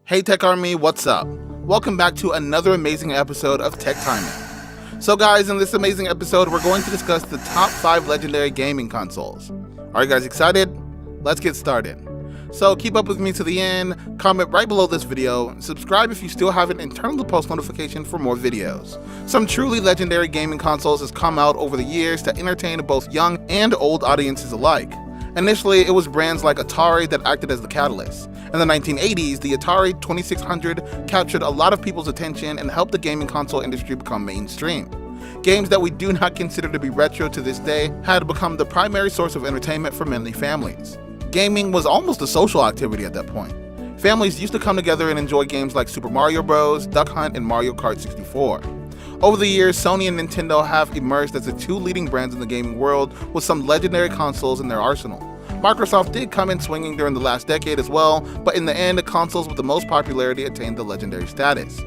Hey Tech Army, what's up? Welcome back to another amazing episode of Tech Timing. So guys, in this amazing episode, we're going to discuss the top 5 legendary gaming consoles. Are you guys excited? Let's get started. So keep up with me to the end, comment right below this video, subscribe if you still haven't, and turn on the post notification for more videos. Some truly legendary gaming consoles has come out over the years to entertain both young and old audiences alike. Initially, it was brands like Atari that acted as the catalyst. In the 1980s, the Atari 2600 captured a lot of people's attention and helped the gaming console industry become mainstream. Games that we do not consider to be retro to this day had become the primary source of entertainment for many families. Gaming was almost a social activity at that point. Families used to come together and enjoy games like Super Mario Bros., Duck Hunt, and Mario Kart 64. Over the years, Sony and Nintendo have emerged as the two leading brands in the gaming world with some legendary consoles in their arsenal. Microsoft did come in swinging during the last decade as well, but in the end, the consoles with the most popularity attained the legendary status.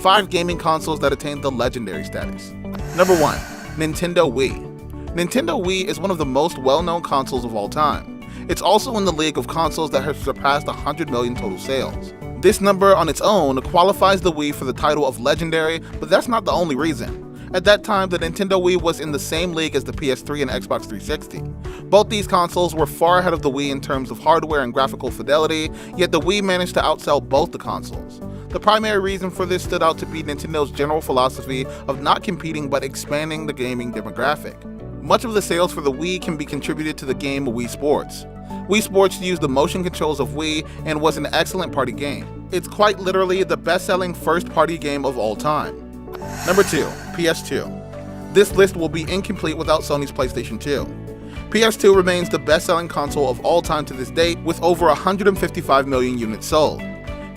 5 gaming consoles that attained the legendary status. Number 1. Nintendo Wii. Nintendo Wii is one of the most well-known consoles of all time. It's also in the league of consoles that have surpassed 100 million total sales. This number on its own qualifies the Wii for the title of legendary, but that's not the only reason. At that time, the Nintendo Wii was in the same league as the PS3 and Xbox 360. Both these consoles were far ahead of the Wii in terms of hardware and graphical fidelity, yet the Wii managed to outsell both the consoles. The primary reason for this stood out to be Nintendo's general philosophy of not competing but expanding the gaming demographic. Much of the sales for the Wii can be contributed to the game Wii Sports. Wii Sports used the motion controls of Wii and was an excellent party game. It's quite literally the best-selling first-party game of all time. Number 2. PS2. This list will be incomplete without Sony's PlayStation 2. PS2 remains the best-selling console of all time to this date, with over 155 million units sold.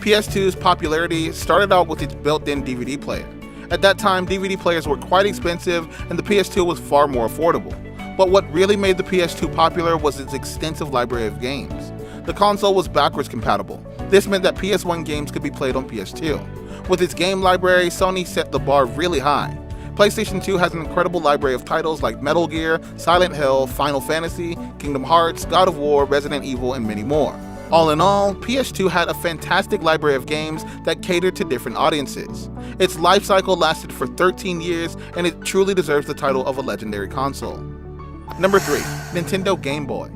PS2's popularity started out with its built-in DVD player. At that time, DVD players were quite expensive and the PS2 was far more affordable. But what really made the PS2 popular was its extensive library of games. The console was backwards compatible. This meant that PS1 games could be played on PS2. With its game library, Sony set the bar really high. PlayStation 2 has an incredible library of titles like Metal Gear, Silent Hill, Final Fantasy, Kingdom Hearts, God of War, Resident Evil, and many more. All in all, PS2 had a fantastic library of games that catered to different audiences. Its life cycle lasted for 13 years, and it truly deserves the title of a legendary console. Number 3. Nintendo Game Boy.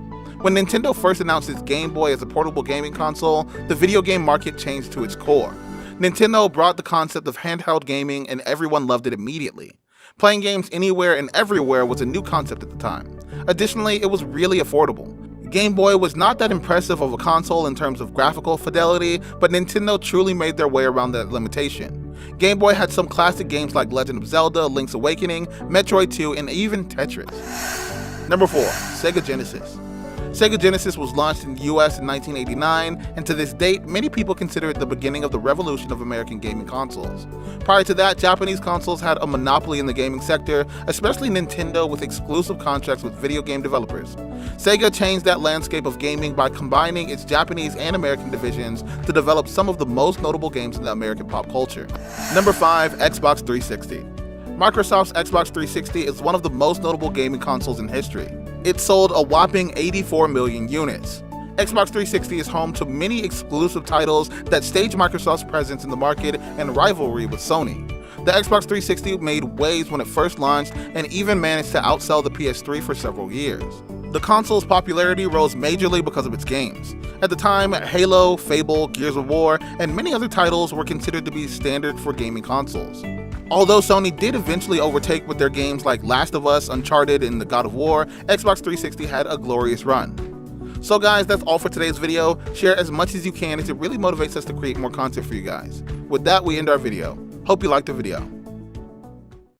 When Nintendo first announced its Game Boy as a portable gaming console, the video game market changed to its core. Nintendo brought the concept of handheld gaming and everyone loved it immediately. Playing games anywhere and everywhere was a new concept at the time. Additionally, it was really affordable. Game Boy was not that impressive of a console in terms of graphical fidelity, but Nintendo truly made their way around that limitation. Game Boy had some classic games like Legend of Zelda, Link's Awakening, Metroid 2, and even Tetris. Number 4. Sega Genesis. Sega Genesis was launched in the US in 1989, and to this date, many people consider it the beginning of the revolution of American gaming consoles. Prior to that, Japanese consoles had a monopoly in the gaming sector, especially Nintendo with exclusive contracts with video game developers. Sega changed that landscape of gaming by combining its Japanese and American divisions to develop some of the most notable games in the American pop culture. Number 5. Xbox 360. Microsoft's Xbox 360 is one of the most notable gaming consoles in history. It sold a whopping 84 million units. Xbox 360 is home to many exclusive titles that stage Microsoft's presence in the market and rivalry with Sony. The Xbox 360 made waves when it first launched and even managed to outsell the PS3 for several years. The console's popularity rose majorly because of its games. At the time, Halo, Fable, Gears of War, and many other titles were considered to be standard for gaming consoles. Although Sony did eventually overtake with their games like Last of Us, Uncharted, and the God of War, Xbox 360 had a glorious run. So guys, that's all for today's video. Share as much as you can as it really motivates us to create more content for you guys. With that, we end our video. Hope you liked the video.